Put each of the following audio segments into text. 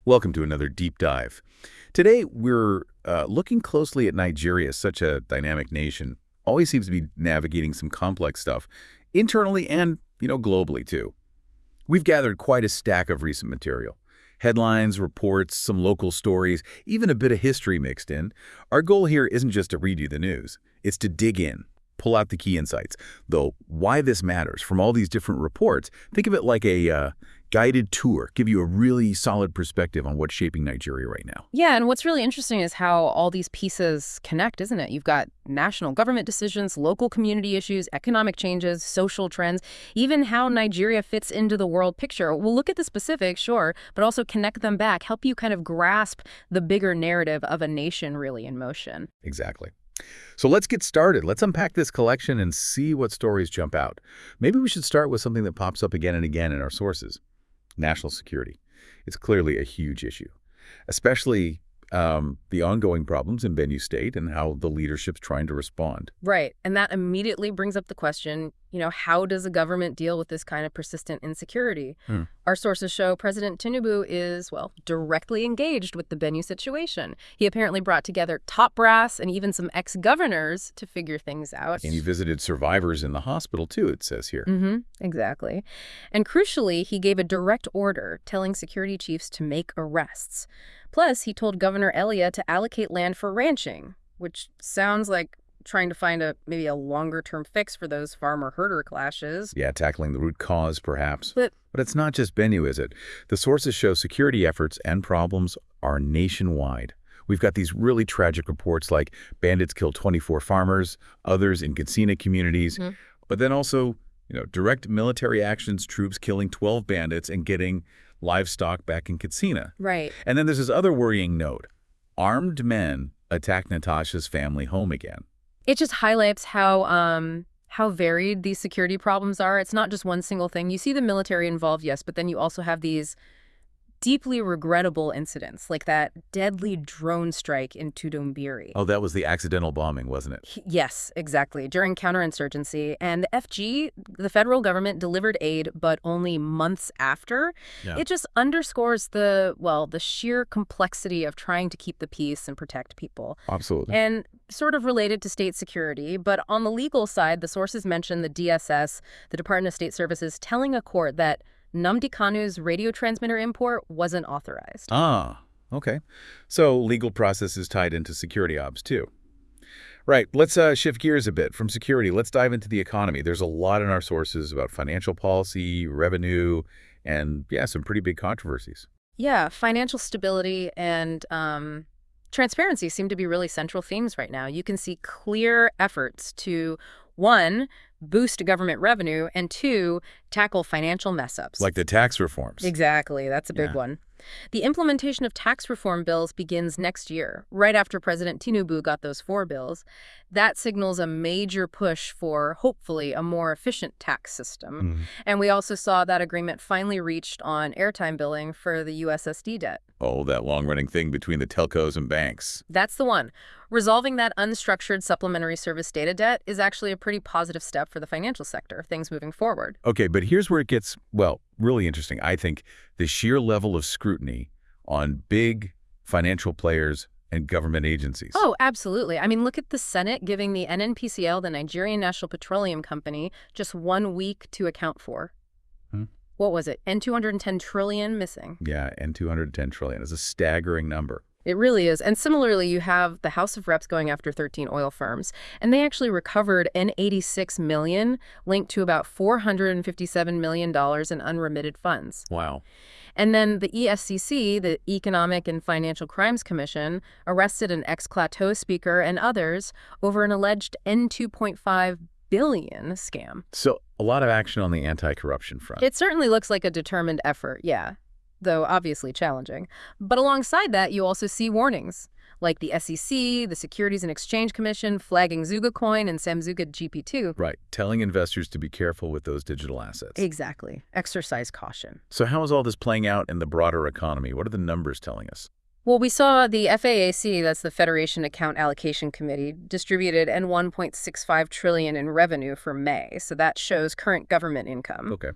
Welcome to another deep dive. Today, we're looking closely at Nigeria, such a dynamic nation. Always seems to be navigating some complex stuff, internally and, globally too. We've gathered quite a stack of recent material. Headlines, reports, some local stories, even a bit of history mixed in. Our goal here isn't just to read you the news. It's to dig in, pull out the key insights. Though, why this matters from all these different reports, think of it like a guided tour, give you a really solid perspective on what's shaping Nigeria right now. Yeah, and what's really interesting is how all these pieces connect, isn't it? You've got national government decisions, local community issues, economic changes, social trends, even how Nigeria fits into the world picture. We'll look at the specifics, sure, but also connect them back, help you kind of grasp the bigger narrative of a nation really in motion. Exactly. So let's get started. Let's unpack this collection and see what stories jump out. Maybe we should start with something that pops up again and again in our sources. National security. It's clearly a huge issue, especially the ongoing problems in Benue State and how the leadership's trying to respond. Right. And that immediately brings up the question, how does a government deal with this kind of persistent insecurity? Our sources show President Tinubu is, directly engaged with the Benue situation. He apparently brought together top brass and even some ex-governors to figure things out. And he visited survivors in the hospital, too, it says here. Exactly. And crucially, he gave a direct order telling security chiefs to make arrests. Plus, he told Governor Elia to allocate land for ranching, which sounds like trying to find maybe a longer-term fix for those farmer-herder clashes. Yeah, tackling the root cause, perhaps. But it's not just Benue, is it? The sources show security efforts and problems are nationwide. We've got these really tragic reports like bandits killed 24 farmers, others in Katsina communities, but then also, direct military actions, troops killing 12 bandits and getting livestock back in Katsina. Right. And then there's this other worrying note. Armed men attacked Natasha's family home again. It just highlights how varied these security problems are. It's not just one single thing. You see the military involved, yes, but then you also have these deeply regrettable incidents, like that deadly drone strike in Tudumbiri. Oh, that was the accidental bombing, wasn't it? Yes, exactly, during counterinsurgency. And the FG, the federal government, delivered aid, but only months after. Yeah. It just underscores the sheer complexity of trying to keep the peace and protect people. Absolutely. And sort of related to state security, but on the legal side, the sources mention the DSS, the Department of State Services, telling a court that Nnamdi Kanu's radio transmitter import wasn't authorized. Ah, okay. So legal process is tied into security ops, too. Right, let's shift gears a bit from security. Let's dive into the economy. There's a lot in our sources about financial policy, revenue, and, some pretty big controversies. Yeah, financial stability and transparency seem to be really central themes right now. You can see clear efforts to, one, boost government revenue, and two, tackle financial mess-ups. Like the tax reforms. Exactly. That's a big one. The implementation of tax reform bills begins next year, right after President Tinubu got those 4 bills. That signals a major push for, hopefully, a more efficient tax system. And we also saw that agreement finally reached on airtime billing for the USSD debt. Oh, that long-running thing between the telcos and banks. That's the one. Resolving that unstructured supplementary service data debt is actually a pretty positive step for the financial sector, things moving forward. Okay, but here's where it gets, really interesting. I think the sheer level of scrutiny on big financial players and government agencies. Oh, absolutely. I mean, look at the Senate giving the NNPCL, the Nigerian National Petroleum Company, just 1 week to account for. What was it? N210 trillion missing. Yeah, N210 trillion is a staggering number. It really is. And similarly, you have the House of Reps going after 13 oil firms. And they actually recovered N86 million linked to about $457 million in unremitted funds. Wow. And then the EFCC, the Economic and Financial Crimes Commission, arrested an ex-Clateau speaker and others over an alleged N2.5 billion scam. So a lot of action on the anti-corruption front. It certainly looks like a determined effort, yeah, though obviously challenging. But alongside that, you also see warnings, like the SEC, the Securities and Exchange Commission flagging Zuga Coin and Samzuga GP2. Right, telling investors to be careful with those digital assets. Exactly. Exercise caution. So how is all this playing out in the broader economy? What are the numbers telling us? Well, we saw the FAAC, that's the Federation Account Allocation Committee, distributed N1.65 trillion in revenue for May. So that shows current government income. Okay.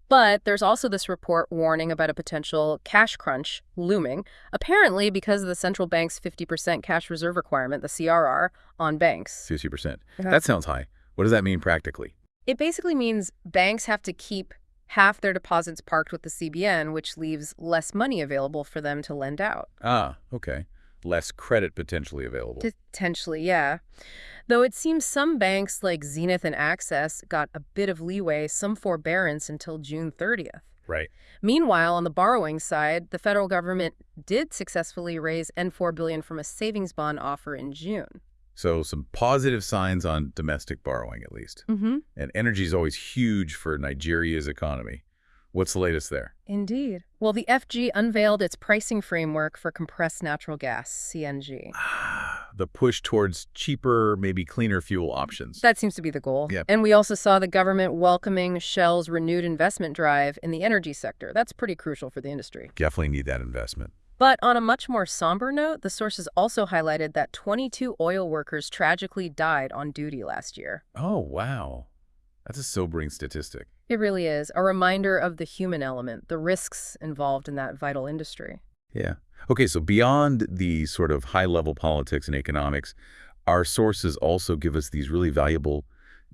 But there's also this report warning about a potential cash crunch looming, apparently because of the central bank's 50% cash reserve requirement, the CRR, on banks. 50%. Yeah. That sounds high. What does that mean practically? It basically means banks have to keep half their deposits parked with the CBN, which leaves less money available for them to lend out. Ah, okay. Less credit potentially available. Potentially, yeah. Though it seems some banks like Zenith and Access got a bit of leeway, some forbearance until June 30th. Right. Meanwhile, on the borrowing side, the federal government did successfully raise N4 billion from a savings bond offer in June. So some positive signs on domestic borrowing, at least. Mm-hmm. And energy is always huge for Nigeria's economy. What's the latest there? Indeed. Well, the FG unveiled its pricing framework for compressed natural gas, CNG. The push towards cheaper, maybe cleaner fuel options. That seems to be the goal. Yep. And we also saw the government welcoming Shell's renewed investment drive in the energy sector. That's pretty crucial for the industry. Definitely need that investment. But on a much more somber note, the sources also highlighted that 22 oil workers tragically died on duty last year. Oh, wow. That's a sobering statistic. It really is. A reminder of the human element, the risks involved in that vital industry. Yeah. Okay, so beyond the sort of high-level politics and economics, our sources also give us these really valuable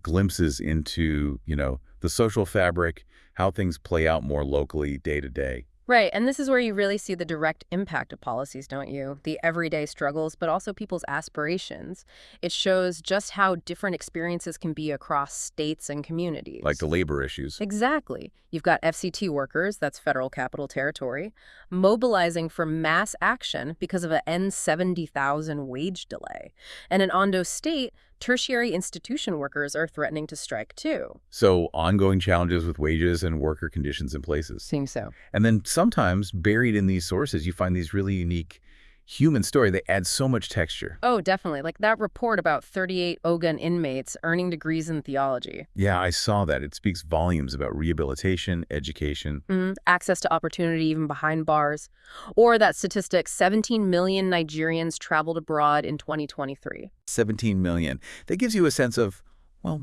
glimpses into, the social fabric, how things play out more locally day to day. Right, and this is where you really see the direct impact of policies, don't you? The everyday struggles, but also people's aspirations. It shows just how different experiences can be across states and communities. Like the labor issues. Exactly. You've got FCT workers, that's Federal Capital Territory, mobilizing for mass action because of an N70,000 wage delay. And in Ondo State, tertiary institution workers are threatening to strike too. So ongoing challenges with wages and worker conditions in places. Seems so. And then sometimes buried in these sources, you find these really unique human story. They add so much texture. Oh, definitely. Like that report about 38 Ogun inmates earning degrees in theology. Yeah, I saw that. It speaks volumes about rehabilitation, education. Access to opportunity even behind bars. Or that statistic, 17 million Nigerians traveled abroad in 2023. 17 million. That gives you a sense of,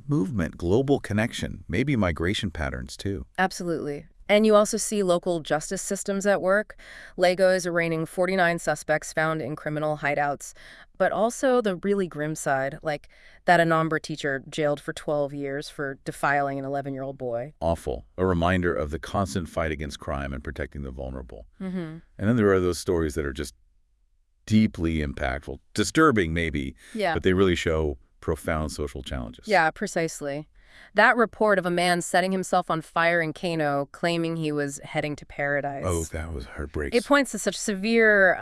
movement, global connection, maybe migration patterns too. Absolutely. And you also see local justice systems at work. Lagos arraigning 49 suspects found in criminal hideouts, but also the really grim side, like that Anambra teacher jailed for 12 years for defiling an 11-year-old boy. Awful. A reminder of the constant fight against crime and protecting the vulnerable. Mm-hmm. And then there are those stories that are just deeply impactful, disturbing maybe, Yeah. but they really show profound social challenges. Yeah, precisely. That report of a man setting himself on fire in Kano, claiming he was heading to paradise. Oh, that was heartbreaking. It points to such severe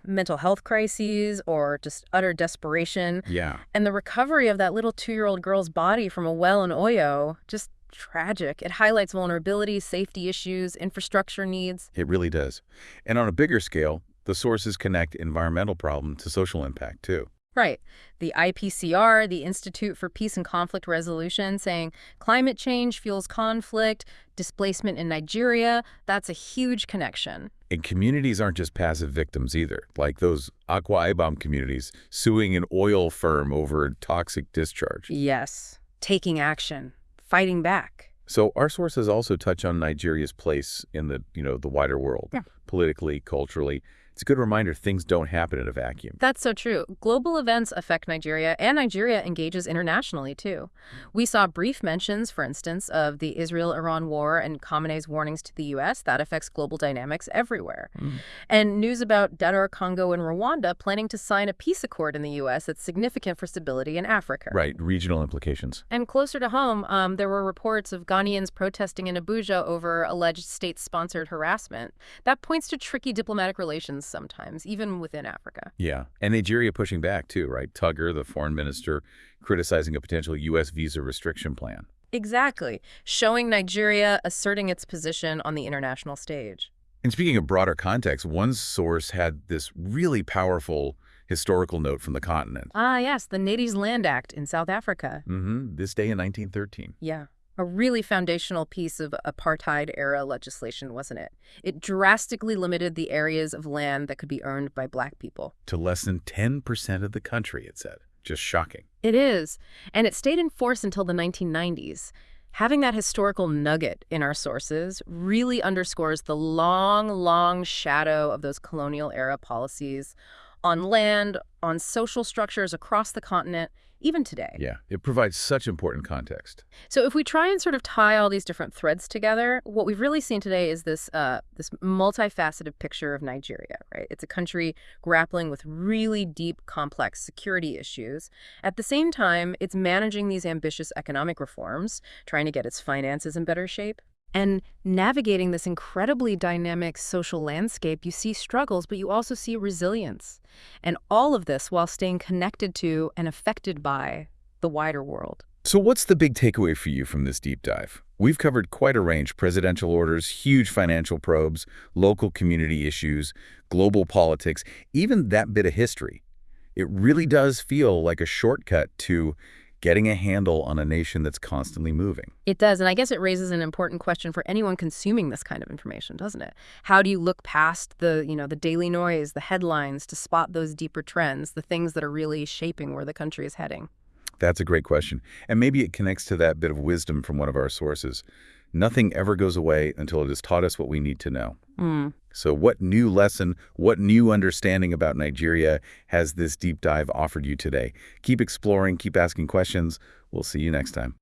mental health crises or just utter desperation. Yeah. And the recovery of that little 2-year-old girl's body from a well in Oyo, just tragic. It highlights vulnerability, safety issues, infrastructure needs. It really does. And on a bigger scale, the sources connect environmental problem to social impact too. Right. The IPCR, the Institute for Peace and Conflict Resolution, saying climate change fuels conflict, displacement in Nigeria, that's a huge connection. And communities aren't just passive victims either, like those Akwa Ibom communities suing an oil firm over toxic discharge. Yes. Taking action. Fighting back. So our sources also touch on Nigeria's place in the wider world, politically, culturally. It's a good reminder things don't happen in a vacuum. That's so true. Global events affect Nigeria, and Nigeria engages internationally, too. We saw brief mentions, for instance, of the Israel-Iran war and Khamenei's warnings to the U.S. That affects global dynamics everywhere. And news about DR Congo and Rwanda planning to sign a peace accord in the U.S. that's significant for stability in Africa. Right, regional implications. And closer to home, there were reports of Ghanaians protesting in Abuja over alleged state-sponsored harassment. That points to tricky diplomatic relations sometimes, even within Africa. Yeah, and Nigeria pushing back too, right? Tugger, the foreign minister, criticizing a potential U.S. visa restriction plan. Exactly, showing Nigeria asserting its position on the international stage. And speaking of broader context, one source had this really powerful historical note from the continent. Ah, yes, the Natives Land Act in South Africa. This day in 1913. Yeah. A really foundational piece of apartheid-era legislation, wasn't it? It drastically limited the areas of land that could be earned by Black people. To less than 10% of the country, it said. Just shocking. It is. And it stayed in force until the 1990s. Having that historical nugget in our sources really underscores the long, long shadow of those colonial-era policies on land, on social structures across the continent, even today. Yeah, it provides such important context. So if we try and sort of tie all these different threads together, what we've really seen today is this multifaceted picture of Nigeria, right? It's a country grappling with really deep, complex security issues. At the same time, it's managing these ambitious economic reforms, trying to get its finances in better shape. And navigating this incredibly dynamic social landscape, you see struggles, but you also see resilience. And all of this while staying connected to and affected by the wider world. So what's the big takeaway for you from this deep dive? We've covered quite a range: presidential orders, huge financial probes, local community issues, global politics, even that bit of history. It really does feel like a shortcut to getting a handle on a nation that's constantly moving. It does, and I guess it raises an important question for anyone consuming this kind of information, doesn't it? How do you look past the daily noise, the headlines, to spot those deeper trends, the things that are really shaping where the country is heading? That's a great question. And maybe it connects to that bit of wisdom from one of our sources. Nothing ever goes away until it has taught us what we need to know. So what new lesson, what new understanding about Nigeria has this deep dive offered you today? Keep exploring, keep asking questions. We'll see you next time.